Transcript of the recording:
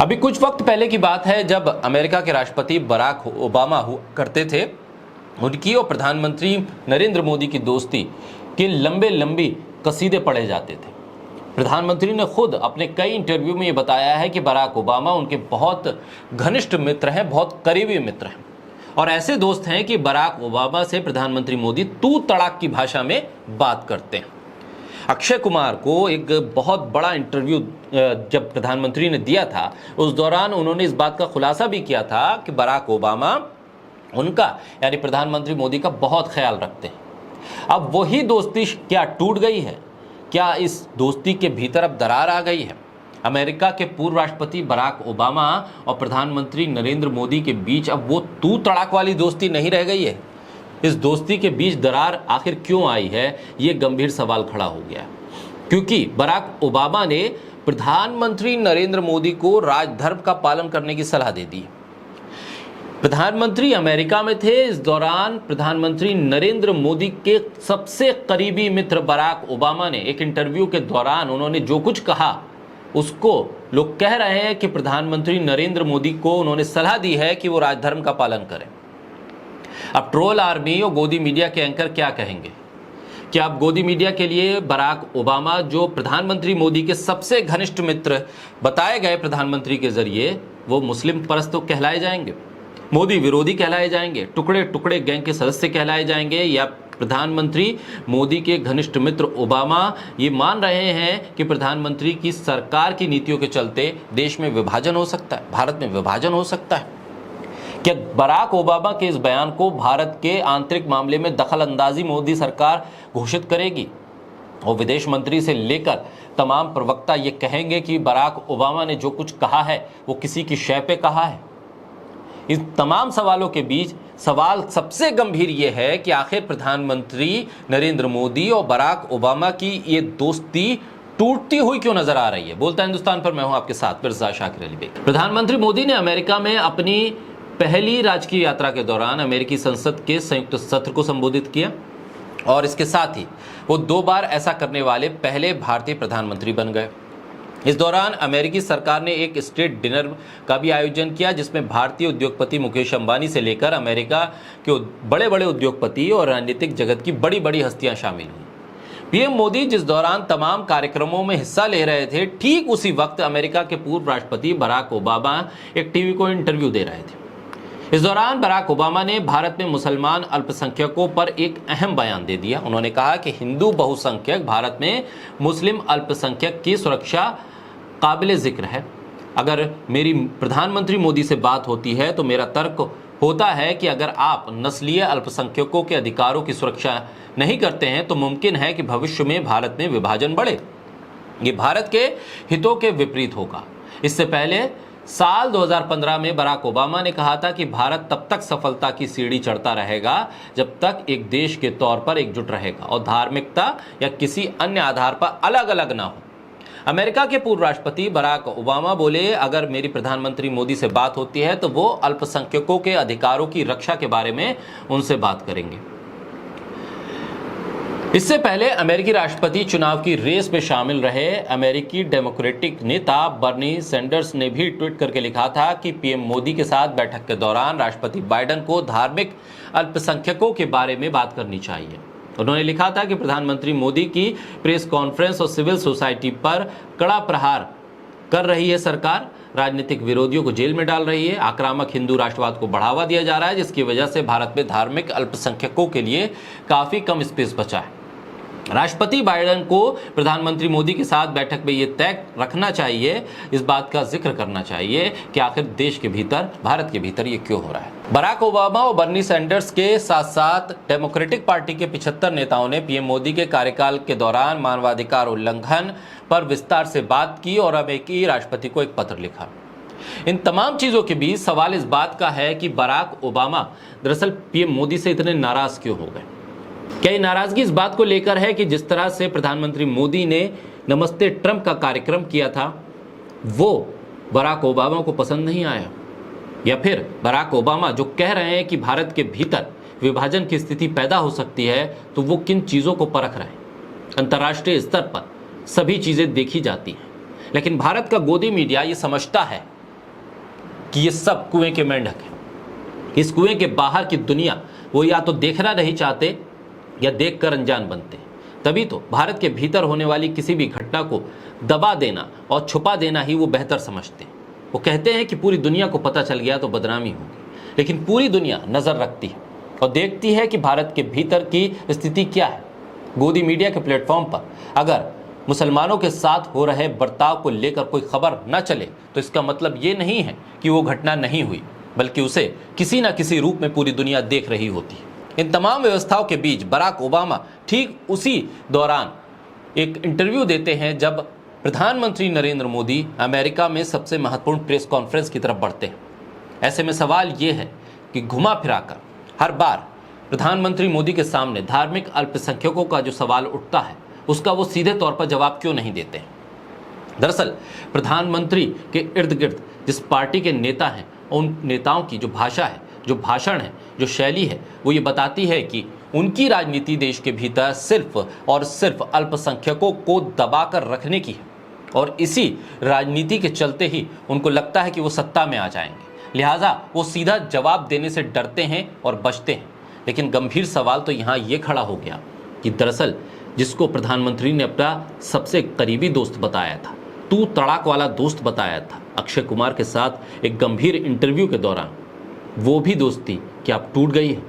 अभी कुछ वक्त पहले की बात है जब अमेरिका के राष्ट्रपति बराक ओबामा हुआ करते थे, उनकी और प्रधानमंत्री नरेंद्र मोदी की दोस्ती के लंबी कसीदे पढ़े जाते थे। प्रधानमंत्री ने खुद अपने कई इंटरव्यू में ये बताया है कि बराक ओबामा उनके बहुत घनिष्ठ मित्र हैं, बहुत करीबी मित्र हैं और ऐसे दोस्त हैं कि बराक ओबामा से प्रधानमंत्री मोदी तू तड़ाक की भाषा में बात करते हैं। अक्षय कुमार को एक बहुत बड़ा इंटरव्यू जब प्रधानमंत्री ने दिया था, उस दौरान उन्होंने इस बात का खुलासा भी किया था कि बराक ओबामा उनका यानी प्रधानमंत्री मोदी का बहुत ख्याल रखते हैं। अब वही दोस्ती क्या टूट गई है? क्या इस दोस्ती के भीतर अब दरार आ गई है? अमेरिका के पूर्व राष्ट्रपति बराक ओबामा और प्रधानमंत्री नरेंद्र मोदी के बीच अब वो तू तड़ाक वाली दोस्ती नहीं रह गई है। इस दोस्ती के बीच दरार आखिर क्यों आई है, ये गंभीर सवाल खड़ा हो गया, क्योंकि बराक ओबामा ने प्रधानमंत्री नरेंद्र मोदी को राजधर्म का पालन करने की सलाह दे दी। प्रधानमंत्री अमेरिका में थे, इस दौरान प्रधानमंत्री नरेंद्र मोदी के सबसे करीबी मित्र बराक ओबामा ने एक इंटरव्यू के दौरान उन्होंने जो कुछ कहा उसको लोग कह रहे हैं कि प्रधानमंत्री नरेंद्र मोदी को उन्होंने सलाह दी है कि वो राजधर्म का पालन करें। अब ट्रोल आर्मी और गोदी मीडिया के एंकर क्या कहेंगे? क्या अब गोदी मीडिया के लिए बराक ओबामा, जो प्रधानमंत्री मोदी के सबसे घनिष्ठ मित्र बताए गए प्रधानमंत्री के जरिए, वो मुस्लिम परस्त कहलाए जाएंगे, मोदी विरोधी कहलाए जाएंगे, टुकड़े टुकड़े गैंग के सदस्य कहलाए जाएंगे, या प्रधानमंत्री मोदी के घनिष्ठ मित्र ओबामा ये मान रहे हैं कि प्रधानमंत्री की सरकार की नीतियों के चलते देश में विभाजन हो सकता है, भारत में विभाजन हो सकता है? क्या बराक ओबामा के इस बयान को भारत के आंतरिक मामले में दखल अंदाजी मोदी सरकार घोषित करेगी? और विदेश मंत्री से लेकर तमाम प्रवक्ता ये कहेंगे कि बराक ओबामा ने जो कुछ कहा है वो किसी की शय पे कहा है? इन तमाम सवालों के बीच सवाल सबसे गंभीर ये है कि आखिर प्रधानमंत्री नरेंद्र मोदी और बराक ओबामा की ये दोस्ती टूटती हुई क्यों नजर आ रही है? बोलता हिंदुस्तान पर मैं हूं आपके साथ मिर्जा शाकिर अली बेग। प्रधानमंत्री मोदी ने अमेरिका में अपनी पहली राजकीय यात्रा के दौरान अमेरिकी संसद के संयुक्त सत्र को संबोधित किया और इसके साथ ही वो 2 बार ऐसा करने वाले पहले भारतीय प्रधानमंत्री बन गए। इस दौरान अमेरिकी सरकार ने एक स्टेट डिनर का भी आयोजन किया, जिसमें भारतीय उद्योगपति मुकेश अंबानी से लेकर अमेरिका के बड़े बड़े उद्योगपति और राजनीतिक जगत की बड़ी बड़ी हस्तियां शामिल हुई। पीएम मोदी जिस दौरान तमाम कार्यक्रमों में हिस्सा ले रहे थे, ठीक उसी वक्त अमेरिका के पूर्व राष्ट्रपति बराक ओबामा एक टीवी को इंटरव्यू दे रहे थे। इस दौरान बराक ओबामा ने भारत में मुसलमान अल्पसंख्यकों पर एक अहम बयान दे दिया। उन्होंने कहा कि हिंदू बहुसंख्यक भारत में मुस्लिम अल्पसंख्यक की सुरक्षा काबिले जिक्र है। अगर मेरी प्रधानमंत्री मोदी से बात होती है तो मेरा तर्क होता है कि अगर आप नस्लीय अल्पसंख्यकों के अधिकारों की सुरक्षा नहीं करते हैं तो मुमकिन है कि भविष्य में भारत में विभाजन बढ़े। ये भारत के हितों के विपरीत होगा। इससे पहले साल 2015 में बराक ओबामा ने कहा था कि भारत तब तक सफलता की सीढ़ी चढ़ता रहेगा जब तक एक देश के तौर पर एकजुट रहेगा और धार्मिकता या किसी अन्य आधार पर अलग अलग ना हो। अमेरिका के पूर्व राष्ट्रपति बराक ओबामा बोले, अगर मेरी प्रधानमंत्री मोदी से बात होती है तो वो अल्पसंख्यकों के अधिकारों की रक्षा के बारे में उनसे बात करेंगे। इससे पहले अमेरिकी राष्ट्रपति चुनाव की रेस में शामिल रहे अमेरिकी डेमोक्रेटिक नेता बर्नी सैंडर्स ने भी ट्वीट करके लिखा था कि पीएम मोदी के साथ बैठक के दौरान राष्ट्रपति बाइडेन को धार्मिक अल्पसंख्यकों के बारे में बात करनी चाहिए। उन्होंने लिखा था कि प्रधानमंत्री मोदी की प्रेस कॉन्फ्रेंस और सिविल सोसाइटी पर कड़ा प्रहार कर रही है सरकार, राजनीतिक विरोधियों को जेल में डाल रही है, आक्रामक हिंदू राष्ट्रवाद को बढ़ावा दिया जा रहा है, जिसकी वजह से भारत में धार्मिक अल्पसंख्यकों के लिए काफी कम स्पेस बचा है। राष्ट्रपति बाइडेन को प्रधानमंत्री मोदी के साथ बैठक में ये तय रखना चाहिए, इस बात का जिक्र करना चाहिए कि आखिर देश के भीतर, भारत के भीतर ये क्यों हो रहा है। बराक ओबामा और बर्नी सैंडर्स के साथ साथ डेमोक्रेटिक पार्टी के 75 नेताओं ने पीएम मोदी के कार्यकाल के दौरान मानवाधिकार उल्लंघन पर विस्तार से बात की और अमेरिकी राष्ट्रपति को एक पत्र लिखा। इन तमाम चीजों के बीच सवाल इस बात का है कि बराक ओबामा दरअसल पीएम मोदी से इतने नाराज क्यों हो गए? क्या ये नाराजगी इस बात को लेकर है कि जिस तरह से प्रधानमंत्री मोदी ने नमस्ते ट्रंप का कार्यक्रम किया था वो बराक ओबामा को पसंद नहीं आया, या फिर बराक ओबामा जो कह रहे हैं कि भारत के भीतर विभाजन की स्थिति पैदा हो सकती है तो वो किन चीज़ों को परख रहे हैं? अंतर्राष्ट्रीय स्तर पर सभी चीज़ें देखी जाती हैं, लेकिन भारत का गोदी मीडिया ये समझता है कि ये सब कुएं के मेंढक हैं। इस कुएं के बाहर की दुनिया वो या तो देखना नहीं चाहते या देखकर अनजान बनते हैं। तभी तो भारत के भीतर होने वाली किसी भी घटना को दबा देना और छुपा देना ही वो बेहतर समझते हैं। वो कहते हैं कि पूरी दुनिया को पता चल गया तो बदनामी होगी, लेकिन पूरी दुनिया नजर रखती है और देखती है कि भारत के भीतर की स्थिति क्या है। गोदी मीडिया के प्लेटफॉर्म पर अगर मुसलमानों के साथ हो रहे बर्ताव को लेकर कोई खबर न चले तो इसका मतलब ये नहीं है कि वो घटना नहीं हुई, बल्कि उसे किसी न किसी रूप में पूरी दुनिया देख रही होती है। इन तमाम व्यवस्थाओं के बीच बराक ओबामा ठीक उसी दौरान एक इंटरव्यू देते हैं जब प्रधानमंत्री नरेंद्र मोदी अमेरिका में सबसे महत्वपूर्ण प्रेस कॉन्फ्रेंस की तरफ बढ़ते हैं। ऐसे में सवाल ये है कि घुमा फिराकर हर बार प्रधानमंत्री मोदी के सामने धार्मिक अल्पसंख्यकों का जो सवाल उठता है उसका वो सीधे तौर पर जवाब क्यों नहीं देते हैं। दरअसल प्रधानमंत्री के इर्द गिर्द जिस पार्टी के नेता हैं, उन नेताओं की जो भाषा है, जो भाषण है, जो शैली है, वो ये बताती है कि उनकी राजनीति देश के भीतर सिर्फ और सिर्फ अल्पसंख्यकों को दबाकर रखने की है और इसी राजनीति के चलते ही उनको लगता है कि वो सत्ता में आ जाएंगे, लिहाजा वो सीधा जवाब देने से डरते हैं और बचते हैं। लेकिन गंभीर सवाल तो यहाँ ये खड़ा हो गया कि दरअसल जिसको प्रधानमंत्री ने अपना सबसे करीबी दोस्त बताया था, तू तड़ाक वाला दोस्त बताया था, अक्षय कुमार के साथ एक गंभीर इंटरव्यू के दौरान, वो भी दोस्ती क्या अब टूट गई है?